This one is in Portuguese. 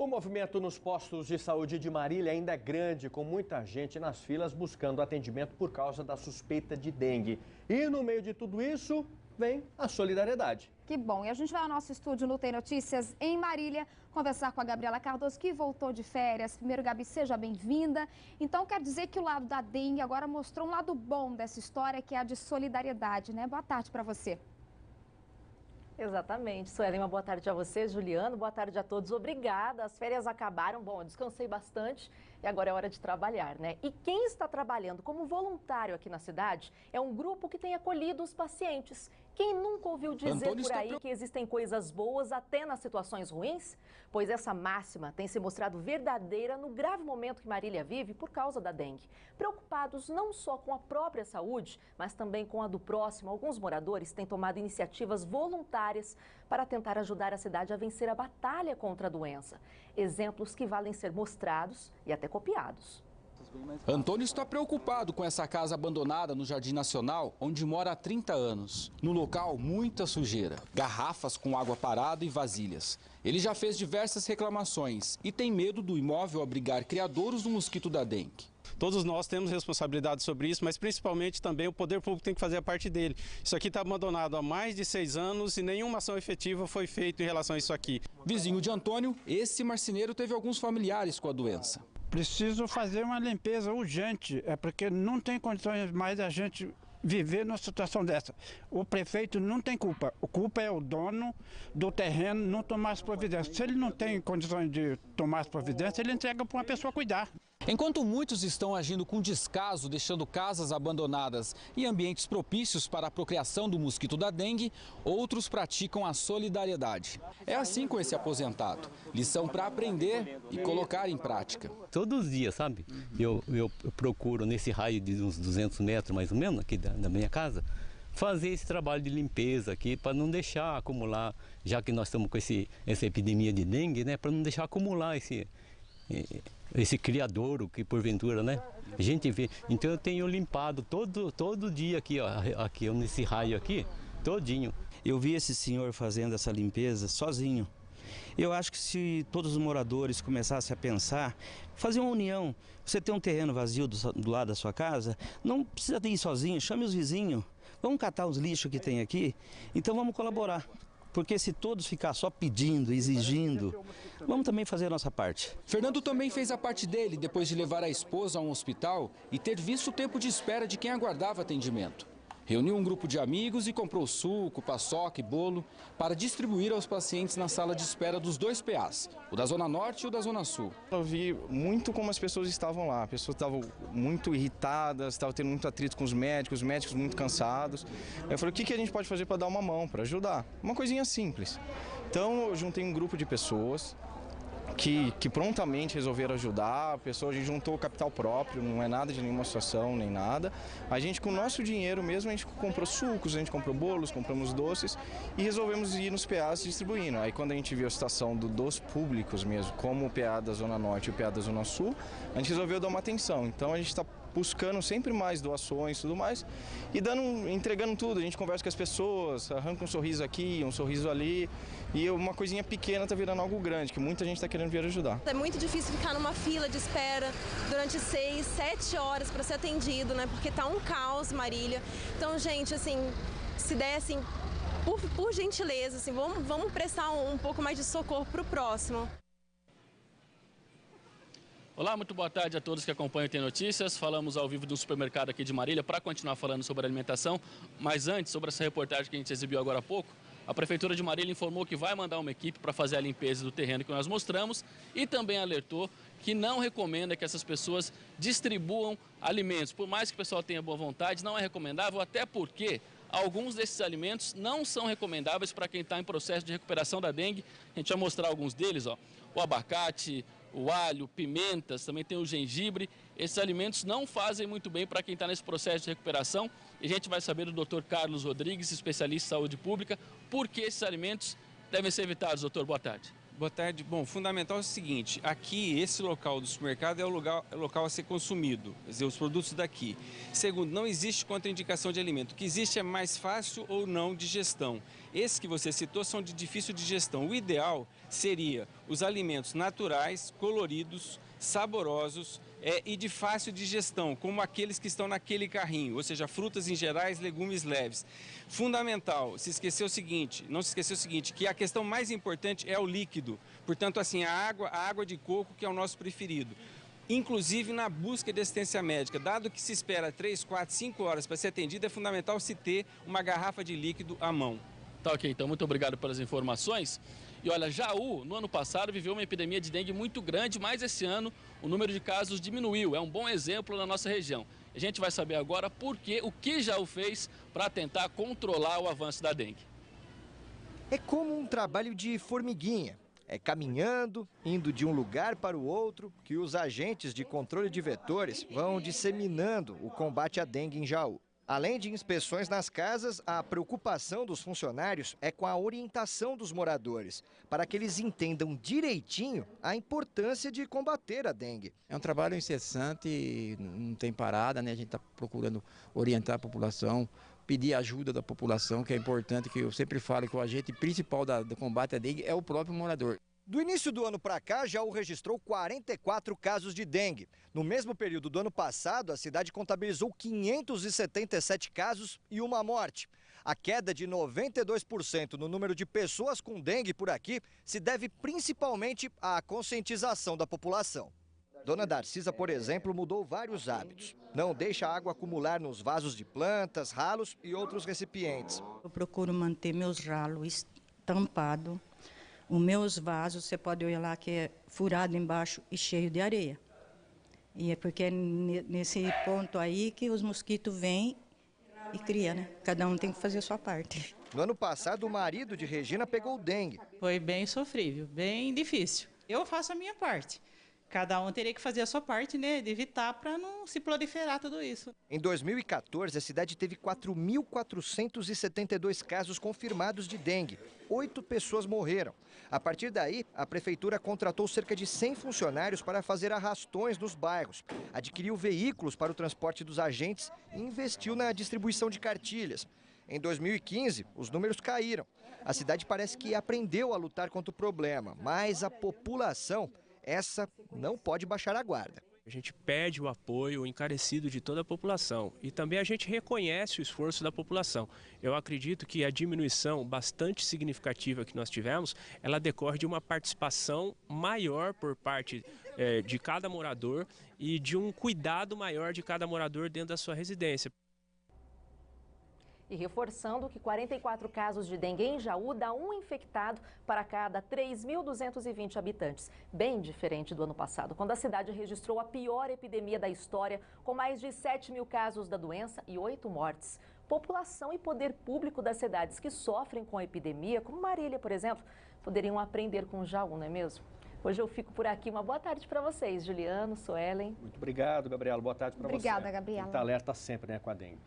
O movimento nos postos de saúde de Marília ainda é grande, com muita gente nas filas buscando atendimento por causa da suspeita de dengue. E no meio de tudo isso, vem a solidariedade. Que bom. E a gente vai ao nosso estúdio no Tem Notícias em Marília conversar com a Gabriela Cardoso, que voltou de férias. Primeiro, Gabi, seja bem-vinda. Então, quer dizer que o lado da dengue agora mostrou um lado bom dessa história, que é a de solidariedade, né? Boa tarde para você. Exatamente. Suelen, uma boa tarde a você, Juliano. Boa tarde a todos. Obrigada. As férias acabaram. Bom, eu descansei bastante e agora é hora de trabalhar, né? E quem está trabalhando como voluntário aqui na cidade é um grupo que tem acolhido os pacientes. Quem nunca ouviu dizer por aí que existem coisas boas até nas situações ruins? Pois essa máxima tem se mostrado verdadeira no grave momento que Marília vive por causa da dengue. Preocupados não só com a própria saúde, mas também com a do próximo, alguns moradores têm tomado iniciativas voluntárias para tentar ajudar a cidade a vencer a batalha contra a doença. Exemplos que valem ser mostrados e até copiados. Antônio está preocupado com essa casa abandonada no Jardim Nacional, onde mora há 30 anos. No local, muita sujeira, garrafas com água parada e vasilhas. Ele já fez diversas reclamações e tem medo do imóvel abrigar criadouros do mosquito da dengue. Todos nós temos responsabilidade sobre isso, mas principalmente também o poder público tem que fazer a parte dele. Isso aqui está abandonado há mais de 6 anos e nenhuma ação efetiva foi feita em relação a isso aqui. Vizinho de Antônio, esse marceneiro teve alguns familiares com a doença. Preciso fazer uma limpeza urgente, porque não tem condições mais da gente viver numa situação dessa. O prefeito não tem culpa, a culpa é o dono do terreno não tomar as providências. Se ele não tem condições de tomar as providências, ele entrega para uma pessoa cuidar. Enquanto muitos estão agindo com descaso, deixando casas abandonadas e ambientes propícios para a procriação do mosquito da dengue, outros praticam a solidariedade. É assim com esse aposentado. Lição para aprender e colocar em prática. Todos os dias, sabe? Eu procuro, nesse raio de uns 200 metros mais ou menos, aqui da minha casa, fazer esse trabalho de limpeza aqui para não deixar acumular, já que nós estamos com essa epidemia de dengue, né? Para não deixar acumular esse criadouro que porventura, né? A gente vê. Então eu tenho limpado todo dia aqui, ó, aqui nesse raio aqui, todinho. Eu vi esse senhor fazendo essa limpeza sozinho. Eu acho que se todos os moradores começassem a pensar, fazer uma união, você tem um terreno vazio do lado da sua casa, não precisa ir sozinho, chame os vizinhos, vamos catar os lixos que tem aqui, então vamos colaborar. Porque se todos ficar só pedindo, exigindo, vamos também fazer a nossa parte. Fernando também fez a parte dele depois de levar a esposa a um hospital e ter visto o tempo de espera de quem aguardava atendimento. Reuniu um grupo de amigos e comprou suco, paçoca e bolo para distribuir aos pacientes na sala de espera dos 2 PAs, o da Zona Norte e o da Zona Sul. Eu vi muito como as pessoas estavam lá, as pessoas estavam muito irritadas, estavam tendo muito atrito com os médicos muito cansados. Eu falei, o que a gente pode fazer para dar uma mão, para ajudar? Uma coisinha simples. Então eu juntei um grupo de pessoas que prontamente resolveram ajudar, a gente juntou capital próprio, não é nada de nenhuma associação, nem nada. A gente, com o nosso dinheiro mesmo, a gente comprou sucos, a gente comprou bolos, compramos doces e resolvemos ir nos PAs distribuindo. Aí quando a gente viu a situação dos públicos mesmo, como o PA da Zona Norte e o PA da Zona Sul, a gente resolveu dar uma atenção. Então a gente está buscando sempre mais doações e tudo mais e entregando tudo. A gente conversa com as pessoas, arranca um sorriso aqui, um sorriso ali e uma coisinha pequena está virando algo grande, que muita gente está querendo vir ajudar. É muito difícil ficar numa fila de espera durante 6, 7 horas para ser atendido, né? Porque tá um caos, Marília. Então, gente, assim, se der, assim, por gentileza, assim, vamos prestar um pouco mais de socorro para o próximo. Olá, muito boa tarde a todos que acompanham o Tem Notícias. Falamos ao vivo do supermercado aqui de Marília para continuar falando sobre alimentação. Mas antes, sobre essa reportagem que a gente exibiu agora há pouco, a Prefeitura de Marília informou que vai mandar uma equipe para fazer a limpeza do terreno que nós mostramos e também alertou que não recomenda que essas pessoas distribuam alimentos. Por mais que o pessoal tenha boa vontade, não é recomendável, até porque alguns desses alimentos não são recomendáveis para quem está em processo de recuperação da dengue. A gente vai mostrar alguns deles, ó, o abacate, o alho, pimentas, também tem o gengibre. Esses alimentos não fazem muito bem para quem está nesse processo de recuperação. E a gente vai saber do Dr. Carlos Rodrigues, especialista em saúde pública, por que esses alimentos devem ser evitados. Doutor, boa tarde. Boa tarde. Bom, fundamental é o seguinte, aqui esse local do supermercado é o local a ser consumido, quer dizer, os produtos daqui. Segundo, não existe contraindicação de alimento. O que existe é mais fácil ou não digestão. Esses que você citou são de difícil digestão. O ideal seria os alimentos naturais, coloridos, saborosos e de fácil digestão, como aqueles que estão naquele carrinho, ou seja, frutas em gerais, legumes leves. Fundamental, não se esquecer o seguinte, que a questão mais importante é o líquido. Portanto, assim, a água de coco, que é o nosso preferido. Inclusive na busca de assistência médica, dado que se espera 3, 4, 5 horas para ser atendido, é fundamental se ter uma garrafa de líquido à mão. Tá ok, então muito obrigado pelas informações. E olha, Jaú, no ano passado, viveu uma epidemia de dengue muito grande, mas esse ano o número de casos diminuiu. É um bom exemplo na nossa região. A gente vai saber agora o que Jaú fez para tentar controlar o avanço da dengue. É como um trabalho de formiguinha. É caminhando, indo de um lugar para o outro, que os agentes de controle de vetores vão disseminando o combate à dengue em Jaú. Além de inspeções nas casas, a preocupação dos funcionários é com a orientação dos moradores, para que eles entendam direitinho a importância de combater a dengue. É um trabalho incessante, não tem parada, né? A gente está procurando orientar a população, pedir ajuda da população, que é importante, que eu sempre falo que o agente principal do combate à dengue é o próprio morador. Do início do ano para cá, Jaú registrou 44 casos de dengue. No mesmo período do ano passado, a cidade contabilizou 577 casos e uma morte. A queda de 92% no número de pessoas com dengue por aqui se deve principalmente à conscientização da população. Dona Darcisa, por exemplo, mudou vários hábitos. Não deixa a água acumular nos vasos de plantas, ralos e outros recipientes. Eu procuro manter meus ralos tampados. Os meus vasos, você pode olhar lá que é furado embaixo e cheio de areia. E é porque é nesse ponto aí que os mosquitos vêm e criam, né? Cada um tem que fazer a sua parte. No ano passado, o marido de Regina pegou dengue. Foi bem sofrível, bem difícil. Eu faço a minha parte. Cada um teria que fazer a sua parte, né, de evitar para não se proliferar tudo isso. Em 2014, a cidade teve 4.472 casos confirmados de dengue. 8 pessoas morreram. A partir daí, a prefeitura contratou cerca de 100 funcionários para fazer arrastões nos bairros, adquiriu veículos para o transporte dos agentes e investiu na distribuição de cartilhas. Em 2015, os números caíram. A cidade parece que aprendeu a lutar contra o problema, mas a população, essa não pode baixar a guarda. A gente pede o apoio encarecido de toda a população e também a gente reconhece o esforço da população. Eu acredito que a diminuição bastante significativa que nós tivemos, ela decorre de uma participação maior por parte de cada morador e de um cuidado maior de cada morador dentro da sua residência. E reforçando que 44 casos de dengue em Jaú dá um infectado para cada 3.220 habitantes. Bem diferente do ano passado, quando a cidade registrou a pior epidemia da história, com mais de 7 mil casos da doença e 8 mortes. População e poder público das cidades que sofrem com a epidemia, como Marília, por exemplo, poderiam aprender com Jaú, não é mesmo? Hoje eu fico por aqui. Uma boa tarde para vocês, Juliano, Suelen. Muito obrigado, Gabriela. Boa tarde para você. Obrigada, Gabriela. Está alerta sempre, né, com a dengue.